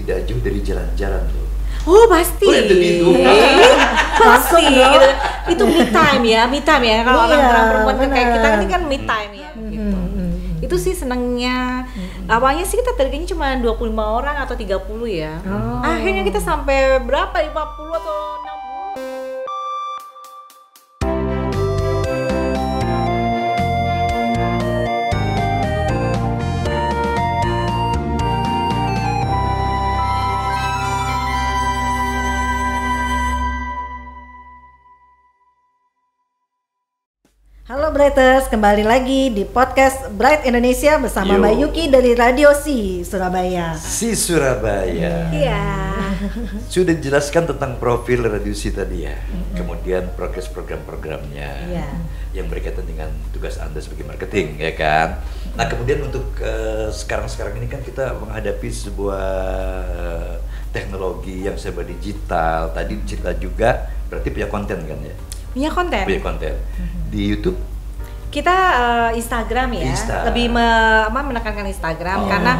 tidak jauh dari jalan-jalan tuh. Oh pasti. Itu. Pasti gitu. Itu me time ya. Kalau orang perempuan kayak kita ini kan me time ya gitu. Itu sih senangnya. Awalnya sih kita targetnya cuma 25 orang atau 30 ya. Akhirnya kita sampai berapa? 50 atau 60. Halo Brighters, kembali lagi di podcast Bright Indonesia bersama Mbak Yuki dari Radio Si Surabaya. Si Surabaya. Iya. Sudah dijelaskan tentang profil Radio Si tadi ya. Kemudian progres program-programnya yang berkaitan dengan tugas Anda sebagai marketing, ya kan? Nah, kemudian untuk sekarang ini kan kita menghadapi sebuah teknologi yang serba digital. Tadi cerita juga berarti punya konten kan ya? Punya konten. Di YouTube kita Instagram ya, lebih menekankan Instagram karena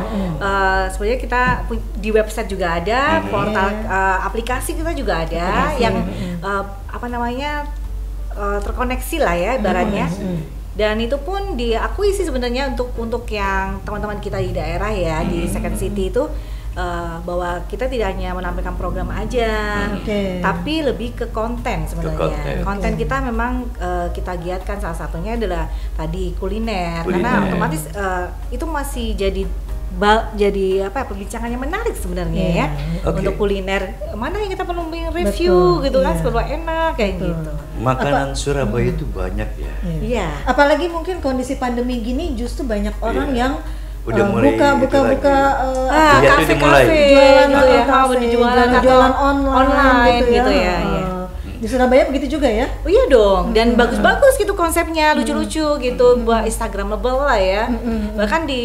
sebenarnya kita di website juga ada, portal aplikasi kita juga ada yang terkoneksi lah ya ibaratnya. Dan itu pun diakui sih sebenarnya untuk yang teman-teman kita di daerah ya di Second City itu bahwa kita tidak hanya menampilkan program aja, tapi lebih ke konten sebenarnya. Konten kita memang kita giatkan, salah satunya adalah tadi kuliner. Karena otomatis itu masih jadi perbincangannya menarik sebenarnya ya. Untuk kuliner mana yang kita perlu review gitu kan, supaya enak kayak gitu. Makanan Surabaya itu banyak ya. Iya. Apalagi mungkin kondisi pandemi gini justru banyak orang yang udah mulai buka kafe jualan online gitu ya. Di Surabaya begitu juga ya? Oh iya dong, dan bagus-bagus gitu konsepnya, lucu-lucu gitu, buat Instagramable lah ya. Bahkan di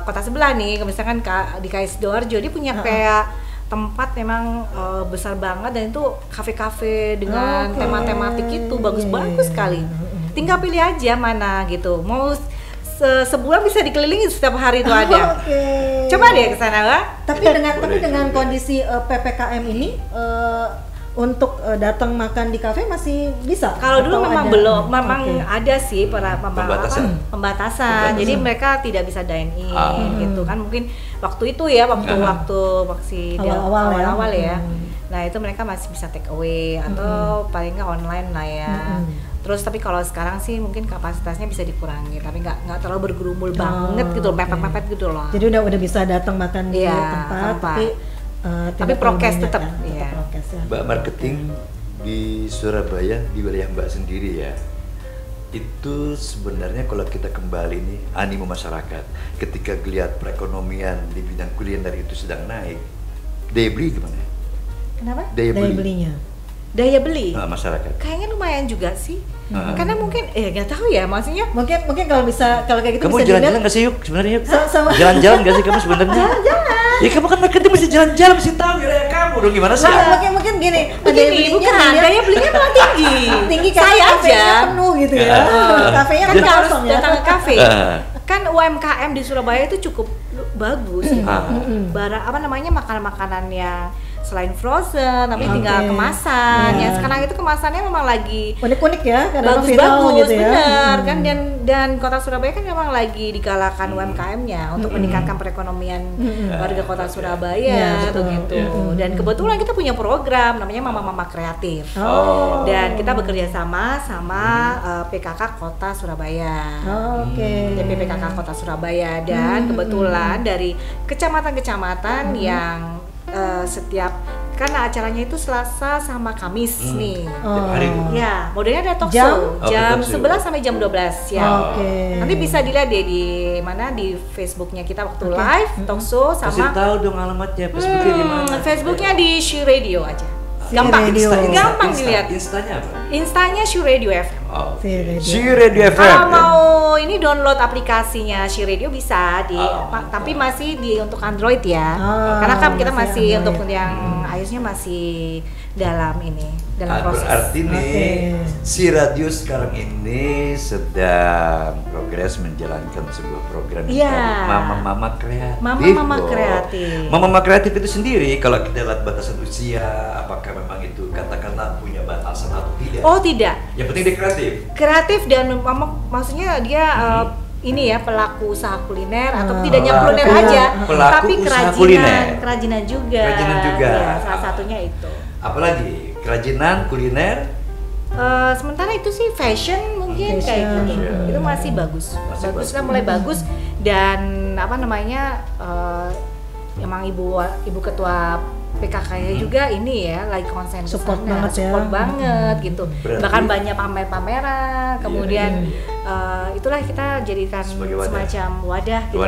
kota sebelah nih, misalkan di KS Sidoarjo, dia punya kayak tempat memang besar banget dan itu kafe-kafe dengan tema-tematik itu bagus-bagus sekali. Tinggal pilih aja mana gitu. Mau sebulan bisa dikelilingi setiap hari itu ada. Coba deh ke sana lah. Tapi dengan kondisi PPKM ini untuk datang makan di kafe masih bisa? Kalau dulu memang belum, ada sih pembatasan. Jadi mereka tidak bisa dine in gitu kan. Mungkin waktu itu ya, waktu masih awal-awal ya. Nah, itu mereka masih bisa take away atau paling nggak online lah ya. Terus tapi kalau sekarang sih mungkin kapasitasnya bisa dikurangi, tapi nggak terlalu bergerumul banget gitu, mepet-mepet gitu loh. Jadi udah bisa datang makan di tempat, tapi prokes tetap. Prokes, ya. Mbak marketing di Surabaya, di wilayah Mbak sendiri ya, itu sebenarnya kalau kita kembali nih animo masyarakat, ketika lihat perekonomian di bidang kuliner itu sedang naik, daya beli gimana? Kenapa? Daya belinya. Daya beli masyarakat kayaknya lumayan juga sih, karena mungkin nggak tahu ya, maksudnya mungkin kalau kayak gitu kamu bisa jalan-jalan nggak sih yuk sebenarnya jalan-jalan nggak sih kamu sebenarnya? Jalan-jalan ya, kamu kan marketing mesti jalan-jalan, mesti tahu ya kamu dong gimana sih? Mungkin gini bukan daya belinya malah tinggi saya aja penuh gitu ya. Kafenya kan harus datang ke kafe. Kan UMKM di Surabaya itu cukup bagus makanan-makanan yang selain frozen, tapi tinggal kemasan. Yang sekarang itu kemasannya memang lagi unik-unik ya, bagus-bagus gitu ya. Bener kan, dan kota Surabaya kan memang lagi digalakan UMKM-nya untuk meningkatkan perekonomian warga kota Surabaya gitu. Dan kebetulan kita punya program namanya Mama Kreatif. Dan kita bekerja sama PKK Kota Surabaya. PKK Kota Surabaya, dan kebetulan dari kecamatan-kecamatan yang setiap, karena acaranya itu Selasa sama Kamis nih. Ya, modelnya ada talk show jam 11 sampai jam 12 ya. Nanti bisa dilihat deh di mana, di Facebooknya kita waktu live talk show sama. Kasih tahu dong alamatnya, Facebooknya di mana? Facebooknya di She Radio aja. Gampang dilihat. Instanya apa? Instanya She Radio FM. She Radio FM. Kalau mau ini download aplikasinya She Radio bisa tapi masih untuk Android ya. Karena kan kita masih untuk yang Ayusnya masih dalam proses. Berarti nih si radio sekarang ini sedang progres menjalankan sebuah program Mama Kreatif. Mama Kreatif. Mama Kreatif itu sendiri kalau kita lihat batasan usia, apakah memang itu katakanlah punya batasan atau tidak? Oh tidak. Yang penting dia kreatif. Kreatif dan maksudnya dia ini ya pelaku usaha kuliner atau tidak hanya kuliner aja, tapi kerajinan juga. Ya, salah satunya itu. Apalagi kerajinan kuliner. Sementara itu sih fashion mungkin kayak gitu. Itu masih bagus lah, mulai bagus dan emang ibu ketua PKK-nya juga ini ya lagi konsen support banget gitu. Bahkan banyak pameran, kemudian itulah kita jadikan semacam wadah gitu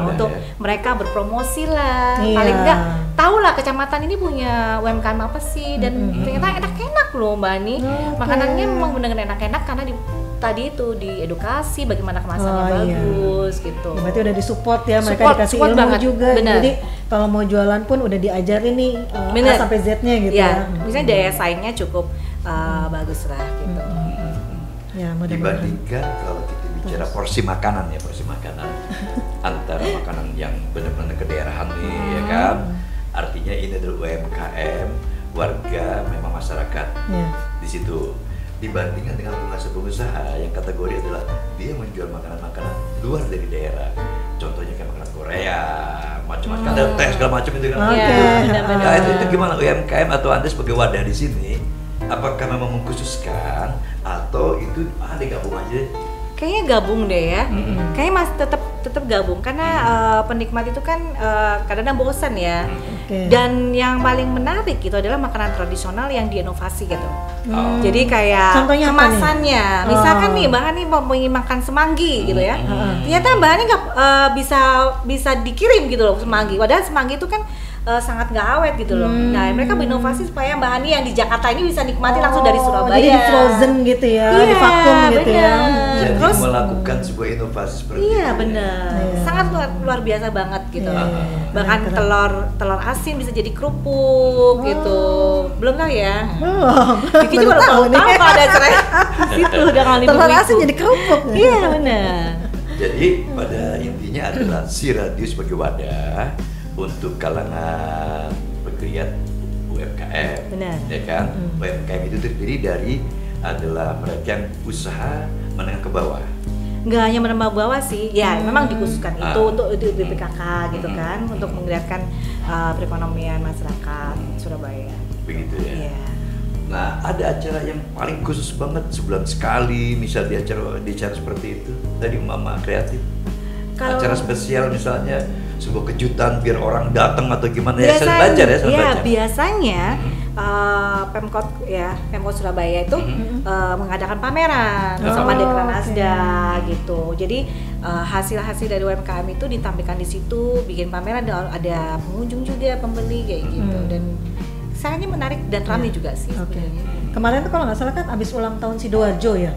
untuk mereka berpromosi lah. Paling enggak tahu lah kecamatan ini punya UMKM apa sih dan ternyata enak-enak loh Mbak Ani. Makanannya memang benar-benar enak-enak karena tadi itu diedukasi bagaimana kemasannya bagus gitu. Ya, berarti udah disupport ya, mereka dikasih ilmu banget. Juga. Bener. Jadi kalau mau jualan pun udah diajarin nih A sampai Z-nya gitu ya. Misalnya daya saingnya cukup bagus lah gitu. Ya, dibandingkan kalau kita bicara porsi makanan antara makanan yang benar-benar kedaerahan nih ya kan. Artinya ini adalah UMKM, warga memang masyarakat di situ. Dibandingkan dengan pengusaha yang kategori adalah dia menjual makanan-makanan luar dari daerah, contohnya kayak makanan Korea, macam-macam, ada teh segala macam itu kan. Nah itu gimana UMKM atau Anda sebagai wadah di sini, apakah memang mengkhususkan atau itu digabung aja? Kayaknya gabung deh ya, kayaknya masih tetap gabung karena penikmat itu kan kadang-kadang bosan ya. Dan yang paling menarik itu adalah makanan tradisional yang diinovasi gitu. Jadi kayak contohnya kemasannya, misalkan nih Mbak Hani mau makan semanggi gitu ya, ternyata Mbak Hani nggak bisa dikirim gitu loh semanggi. Padahal semanggi itu kan sangat nggak awet gitu loh. Nah mereka berinovasi supaya Mbak Hani yang di Jakarta ini bisa nikmati langsung dari Surabaya. Jadi di frozen gitu ya, di vakum gitu ya. Jadi terus melakukan sebuah inovasi seperti itu. Iya benar, sangat luar biasa banget gitu. Bahkan telur asin bisa jadi kerupuk gitu. Belum tahu ya? Bikin juga tahu kalau ada cerai. Itu udah kali telur asin jadi kerupuk. Iya benar. Jadi pada intinya adalah si radio sebagai wadah untuk kalangan pegiat UMKM, ya kan? UMKM itu terdiri dari adalah mereka yang usaha menengah ke bawah. Nggak hanya menengah bawah sih, ya memang dikhususkan itu untuk BPKK gitu kan, untuk menggerakkan perekonomian masyarakat Surabaya. Begitu ya. Nah ada acara yang paling khusus banget sebulan sekali, misal di acara seperti itu, tadi Mama Kreatif. Acara spesial misalnya sebuah kejutan biar orang datang atau gimana biasanya Pemkot Surabaya itu mengadakan pameran sama Dekran Asda gitu. Jadi hasil-hasil dari UMKM itu ditampilkan di situ, bikin pameran, ada pengunjung juga, pembeli kayak gitu dan sangatnya menarik dan ramai juga sih. Kemarin tuh kalau nggak salah kan abis ulang tahun Sidoarjo ya.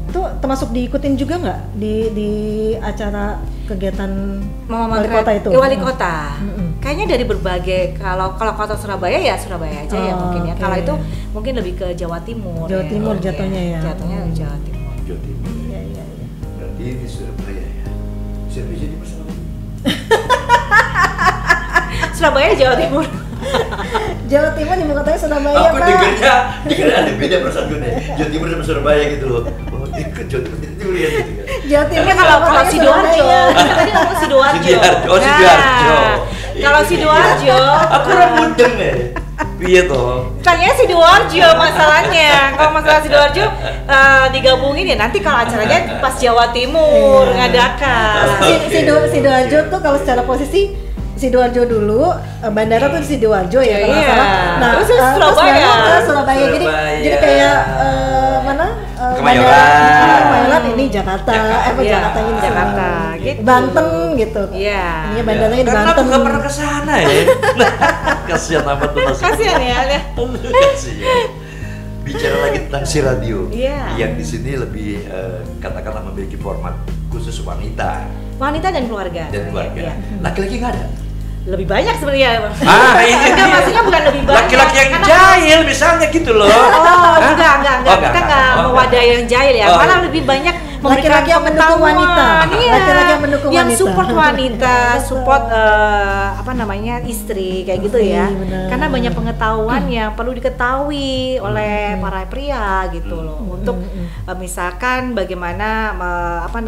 Itu termasuk diikutin juga nggak di acara kegiatan wali kota itu? Wali kota. Kayaknya dari berbagai, kalau kota Surabaya ya Surabaya aja ya mungkin ya. Kalau itu mungkin lebih ke Jawa Timur. Jawa Timur jatuhnya ya. Jatuhnya Jawa Timur. Jawa Timur. Iya. Berarti di Surabaya ya. Siapa jadi bersama? Surabaya Jawa Timur. Jawa Timur ibu kotanya Surabaya. Aku dengarnya ada beda perasaan gue nih. Jawa Timur sama Surabaya gitu loh. Ikut Jawa Timur itu ya gitu kan. Jawa Timur kalau Sidoarjo. Tadi ngomong Sidoarjo. Sidoarjo. Kalau Sidoarjo, aku mudeng ya. Iya toh. Tanya Sidoarjo masalahnya. Kalau masalah Sidoarjo digabungin ya nanti kalau acaranya pas Jawa Timur ngadakan. Sidoarjo tuh kalau secara posisi Sidoarjo dulu, bandara tuh di Sidoarjo ya kalau nggak salah. Nah, terus Surabaya. Jadi kayak mana? Kemayoran ini Jakarta ini Jakarta gitu. Banten gitu. Iya. Ini bandaranya di Banten. Karena nggak pernah kesana ya. Kasihan amat tuh Mas. Kasihan ya. Kasihan. Bicara lagi tentang si radio, yang di sini lebih katakanlah memiliki format khusus wanita dan keluarga. Laki-laki nggak ada? lebih banyak sebenarnya. Ini enggak, maksudnya bukan lebih banyak. Laki-laki yang jahil misalnya gitu loh. Enggak. Kita enggak mewadahi yang jahil ya. Malah lebih banyak memberikan laki-laki yang mendukung wanita. Iya. Laki-laki yang mendukung yang wanita. support wanita, support istri kayak gitu ya. Benar. Karena banyak pengetahuan yang perlu diketahui oleh para pria gitu loh. Untuk misalkan bagaimana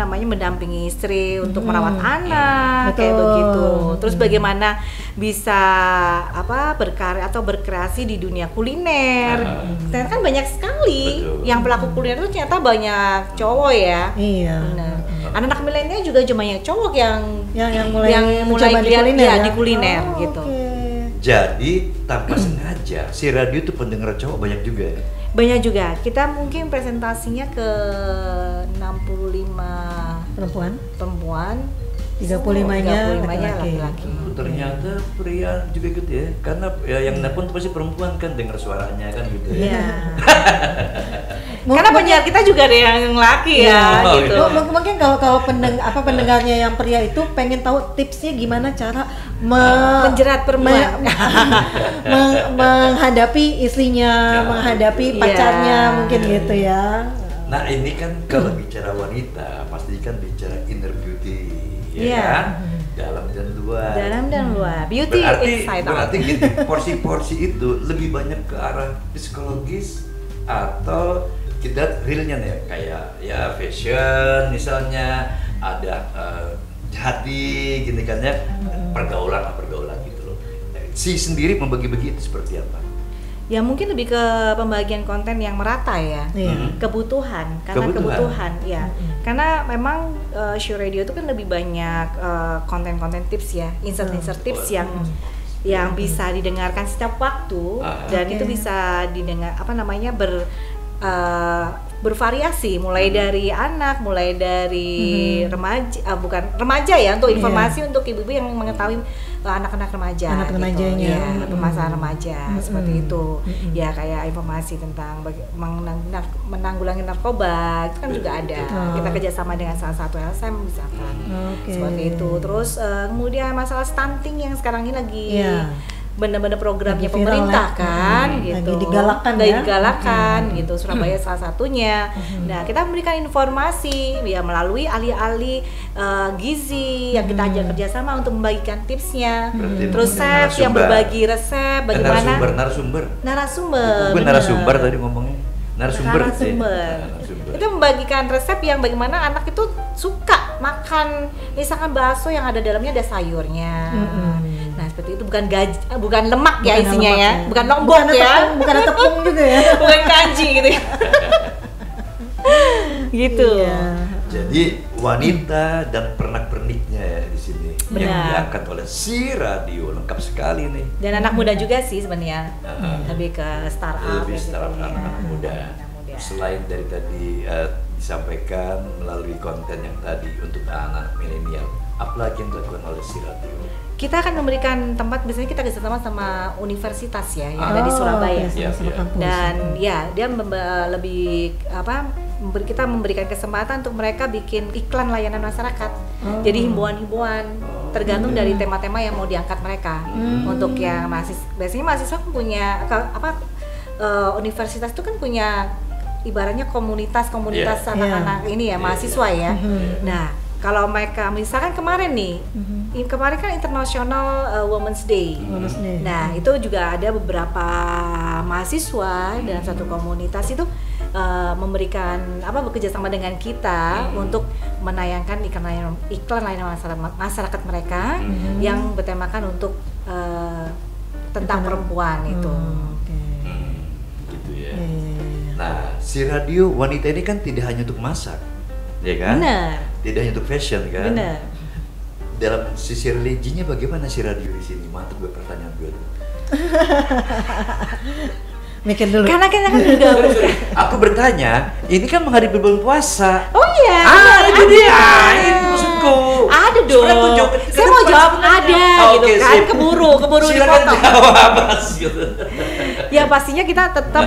mendampingi istri untuk merawat anak kayak begitu. Terus bagaimana bisa berkarya atau berkreasi di dunia kuliner. Ternyata kan banyak sekali yang pelaku kuliner itu ternyata banyak cowok ya. Iya. Benar. Anak-anak milenial juga cuma yang cowok yang mulai kuliner di kuliner gitu. Okay. Jadi tanpa sengaja si radio itu pendengar cowok banyak juga ya. Banyak juga. Kita mungkin presentasinya ke 65 perempuan. 35-nya laki-laki. Ternyata pria juga ikut ya, karena ya yang nelpon pasti perempuan kan, dengar suaranya kan gitu ya. Iya. Karena penyiar kita juga ada yang laki ya, gitu. Mungkin kalau pendengarnya yang pria itu pengen tahu tipsnya gimana cara menjerat perempuan, menghadapi istrinya, menghadapi pacarnya, mungkin gitu ya. Nah ini kan kalau bicara wanita pasti kan bicara inner beauty. Ya, dalam dan luar. Beauty inside out. Berarti gitu, porsi-porsi itu lebih banyak ke arah psikologis atau kita realnya nih, kayak ya fashion misalnya, ada hati gini kan ya, pergaulan gitu loh. Si sendiri membagi-bagi itu seperti apa? Ya mungkin lebih ke pembagian konten yang merata ya, kebutuhan ya. Karena memang Show Radio itu kan lebih banyak konten-konten tips ya, insert tips yang bisa didengarkan setiap waktu dan itu bisa didengar bervariasi, mulai dari anak, mulai dari remaja ya, untuk informasi untuk ibu-ibu yang mengetahui anak-anak remaja, permasalahan remaja seperti itu. Ya kayak informasi tentang menanggulangi narkoba itu kan juga ada. Kita kerjasama dengan salah satu LSM misalkan, seperti itu. Terus kemudian masalah stunting yang sekarang ini lagi benar-benar programnya pemerintah kan, gitu. Digalakkan gitu. Surabaya salah satunya. Nah, kita memberikan informasi ya melalui ahli-ahli gizi yang kita ajak kerjasama untuk membagikan tipsnya. Terus chef yang berbagi resep bagaimana narasumber tadi ngomongnya. Narasumber. Itu membagikan resep yang bagaimana anak itu suka makan, misalkan bakso yang ada dalamnya ada sayurnya. Nah seperti itu, bukan lemak ya isinya ya, bukan lombok ya, bukan tepung juga ya, bukan kanji gitu ya. Gitu. Jadi wanita dan pernak-perniknya ya di sini yang diangkat oleh si radio, lengkap sekali nih. Dan anak muda juga sih sebenarnya, lebih ke startup. Anak muda. Selain dari tadi disampaikan melalui konten yang tadi untuk anak-anak milenial, apalagi yang dilakukan oleh si radio? Kita akan memberikan tempat, biasanya kita kerjasama sama universitas ya yang ada di Surabaya. Dan ya dia kita memberikan kesempatan untuk mereka bikin iklan layanan masyarakat. Jadi himbauan-himbauan tergantung dari tema-tema yang mau diangkat mereka. Untuk yang biasanya mahasiswa punya universitas itu kan punya ibaratnya komunitas anak-anak ini ya, mahasiswa ya. Nah, kalau mereka misalkan kemarin kan International Women's Day. Nah, itu juga ada beberapa mahasiswa dalam satu komunitas itu memberikan bekerja sama dengan kita untuk menayangkan iklan layanan masyarakat mereka yang bertemakan untuk tentang perempuan itu. Gitu ya. Nah, si radio wanita ini kan tidak hanya untuk masak, ya kan? Benar. Tidak hanya untuk fashion kan? Benar. Dalam sisi religinya bagaimana si radio di sini? Mantap gue pertanyaan gue tuh. Mikir dulu. Karena kita kan juga aku bertanya, ini kan menghadapi bulan puasa. Oh iya. Itu dia. Itu maksudku. Ada dong. Saya mau jawab ada gitu kan. Keburu dipotong. Gitu. Ya pastinya kita tetap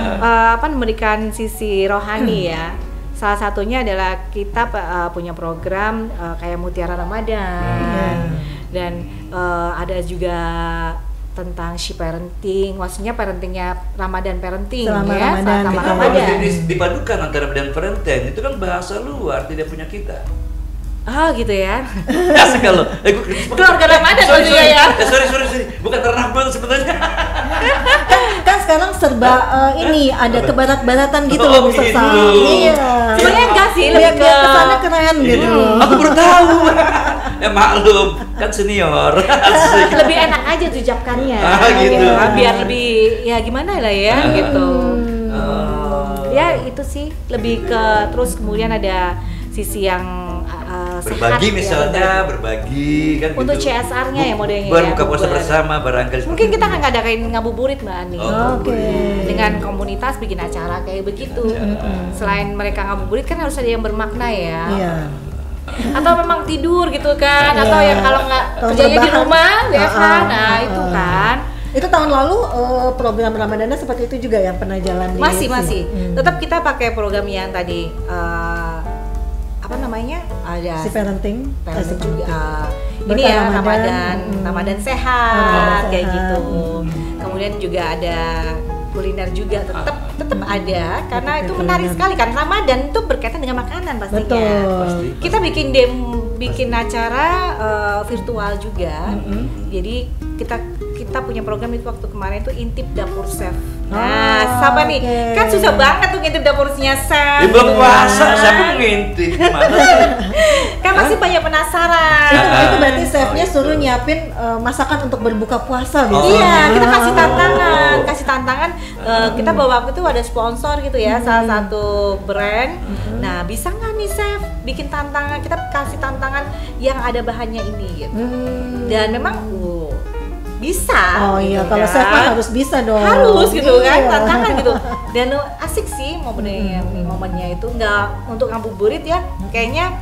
memberikan sisi rohani ya. Salah satunya adalah kita punya program kayak Mutiara Ramadan. Dan ada juga tentang she parenting, maksudnya parentingnya Ramadan parenting selama ya, Ramadan, selama gitu. Ramadan. Dipadukan antara dan parenting itu kan bahasa luar, tidak punya kita. Ah gitu ya. Asik kalau Keluarga Ramadan juga ya. Sorry. Bukan ternampil sebenarnya. Kan sekarang serba ini ada kebarat-baratan gitu Oh, loh Ustaz. gitu. Iya. Sebenarnya enggak sih, lebih Biar ke kesannya keren gitu loh. Aku baru tahu. Maklum, kan senior. Asik. lebih enak aja tuh ucapkannya. Gitu. Ya, biar lebih ya gimana lah ya gitu. Ya itu sih lebih ke terus kemudian ada sisi yang Berbagi sehat, misalnya, ya, berbagi kan untuk gitu. CSR-nya ya modelnya Berbuka ya, puasa bukber. bersama barangkali. Mungkin kita akan ngadain ngabuburit Mbak Ani. Oke. Dengan komunitas bikin acara kayak begitu. Selain mereka ngabuburit kan harus ada yang bermakna ya. Iya. Atau memang tidur gitu kan, Iya. atau yang kalau nggak Atau kerjanya di rebahan. rumah ya kan. Nah, Ah, itu ah. kan. Itu tahun lalu program Ramadannya seperti itu juga yang pernah jalan di Masih. sini? Tetap kita pakai program yang tadi apa namanya? Ada Si parenting juga. Ini Berkah ya Ramadan. Ramadan Ramadan sehat kayak sehat. gitu. Kemudian juga ada kuliner juga tetap ada karena itu menarik sekali kan Ramadan itu berkaitan dengan makanan pastinya. Betul. Pasti. Kita bikin acara virtual juga. Jadi kita punya program itu waktu kemarin itu intip dapur chef. Nah, siapa nih? oke. Kan susah banget tuh ngintip dapurnya chef. Di bulan puasa siapa ngintip? Mana sih? Kan masih banyak penasaran. Itu berarti chefnya itu. suruh nyiapin masakan untuk berbuka puasa gitu. Iya, kita kasih tantangan. Kita bawa waktu itu ada sponsor gitu ya, salah satu brand. Nah, bisa nggak nih chef bikin tantangan? Kita kasih tantangan yang ada bahannya ini gitu. Dan memang bisa. Oh iya, gitu kalau kan. chef kan harus bisa dong. Harus gitu kan, Iya. tantangan gitu. Dan asik sih momennya itu nggak untuk ngabuburit ya, kayaknya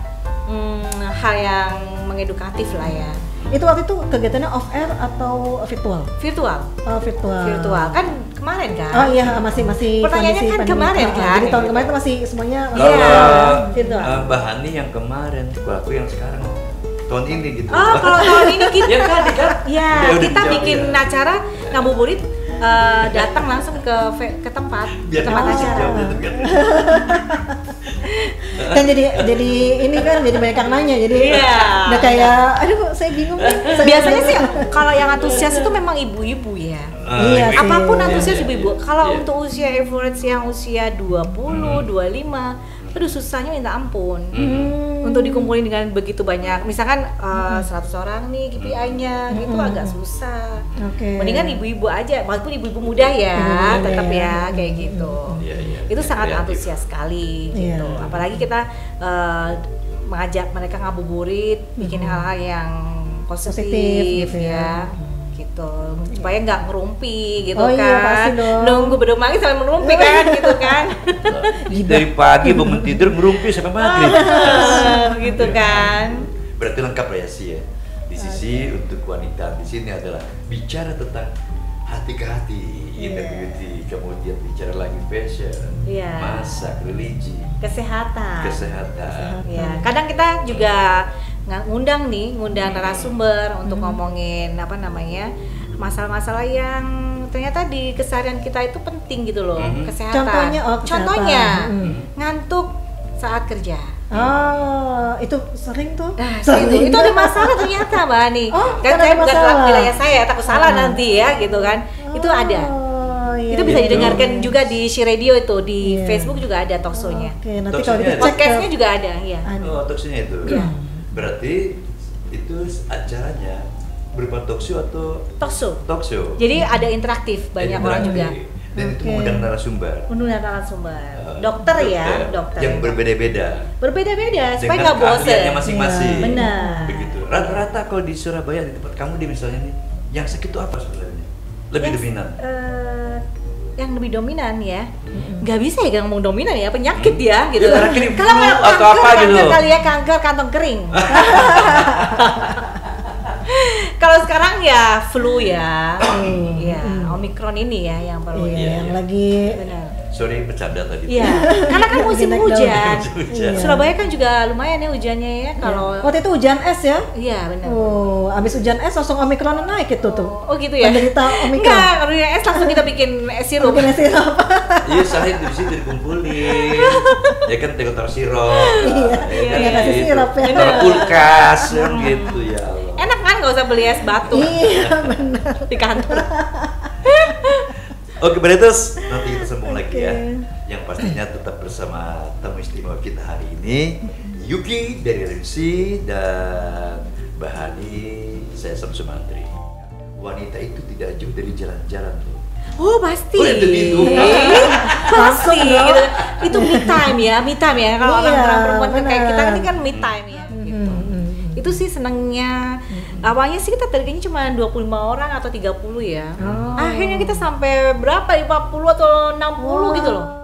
hal yang mengedukatif lah ya. Itu waktu itu kegiatannya off air atau virtual? Virtual. Oh, virtual. Kan kemarin kan. Oh iya, masih Pertanyaannya kondisi kan pandemi. kemarin kan? Jadi tahun kemarin itu masih semuanya Kalau virtual. Bahani yang kemarin, kalau aku yang sekarang tahun ini gitu. Oh, kalau tahun ini kita Ya kan? ya Ya udah kita dijawab, bikin ya. acara ngabuburit datang langsung ke tempat Biar tempat dia acara. jawab gitu kan. Kan jadi ini kan jadi banyak yang nanya jadi Iya. udah kayak aduh saya bingung nih. Biasanya sih kalau yang antusias itu memang ibu-ibu ya. Iya sih. Apapun Iya, antusias iya. ibu-ibu. Kalau Iya. untuk usia influence yang usia 20, 25, aduh susahnya minta ampun. Untuk dikumpulin dengan begitu banyak. Misalkan 100 orang nih KPI-nya gitu agak susah. Oke. Mendingan ibu-ibu aja, walaupun ibu-ibu muda ya, Ibu-ibu muda tetap ya. ya kayak gitu. Iya, iya. Itu sangat Kreatif. antusias sekali Iya. gitu. Apalagi kita mengajak mereka ngabuburit, bikin hal-hal yang positif, Positif gitu ya. Gitu. Supaya nggak ngerumpi gitu Oh kan. iya, pasti dong. Nunggu berdomanya sampai merumpi kan gitu kan. Dari pagi bangun tidur ngerumpi sampai maghrib. Gitu kan. Berarti lengkap ya sih ya. Di sisi untuk wanita di sini adalah bicara tentang hati ke hati, inner beauty, kemudian bicara lagi fashion, Iya. masak, religi, Kesehatan. kesehatan. Ya, kadang kita juga ngundang narasumber untuk ngomongin apa namanya masalah-masalah yang ternyata di keseharian kita itu penting gitu loh, kesehatan. Contohnya, kesehatan. Contohnya, ngantuk saat kerja. Oh, itu sering tuh. Nah, itu ada masalah ternyata Mbak Ani. Oh, Kan kan saya ada bukan masalah. wilayah saya, takut salah nanti ya gitu kan. Itu ada. Oh, iya, Itu bisa iya. didengarkan juga di She Radio itu, di Iya. Facebook juga ada talkshow-nya. Oke, nanti Talkshow-nya kalau gitu ada. cek Podcastnya juga ada, ya. Oh, talkshow-nya itu. Iya. Berarti itu acaranya berupa talkshow atau Talkshow. talkshow? Jadi ada interaktif, banyak orang juga. Dan itu Oke. mengundang narasumber. Menurut narasumber. Dokter ya, dokter. Yang berbeda-beda. Berbeda-beda supaya Dengan nggak bosen. keahliannya masing-masing. Iya, benar. Begitu. Rata-rata kalau di Surabaya di tempat kamu di misalnya nih, yang sakit itu apa sebenarnya? Lebih dominan. Yang lebih dominan ya, nggak bisa ya ngomong dominan ya, penyakit ya gitu. Ya, kira-kira Kalau flu kanker, atau apa gitu. kanker kali ya, kanker kantong kering. Kalau sekarang ya flu ya, ya Omikron ini ya yang perlu. Iya, Iya, yang iya. lagi Benar. Sorry, bercanda tadi. Iya, karena kan musim hujan. Hujan. Surabaya kan juga lumayan ya hujannya ya kalau. Waktu itu hujan es ya? Iya benar. Oh, abis hujan es langsung Omikron naik itu tuh. Oh gitu ya? Penderita Omikron. Enggak, kalau hujan es langsung kita bikin es sirup. Bikin es sirup. Iya, saya di situ dikumpulin. Ya kan taruh sirup. Iya, kasih sirup ya. Taruh kulkas kan gitu ya Allah. Enak kan nggak usah beli es batu. Iya, benar. Di kantor. Oke, Beretus, nanti kita sambung lagi ya. Yang pastinya tetap bersama tamu istimewa kita hari ini, Yuki dari Rimsi dan Mbak Hani, saya Sam Sumantri. Wanita itu tidak jauh dari jalan-jalan tuh. Oh pasti. Oh, itu. Pasti. Gitu. Itu me time ya. Kalau orang perempuan kan kayak kita ini kan me time ya. Gitu. Itu sih senangnya. Awalnya sih kita targetnya cuma 25 orang atau 30 ya. Akhirnya kita sampai berapa? 50 atau 60 gitu loh.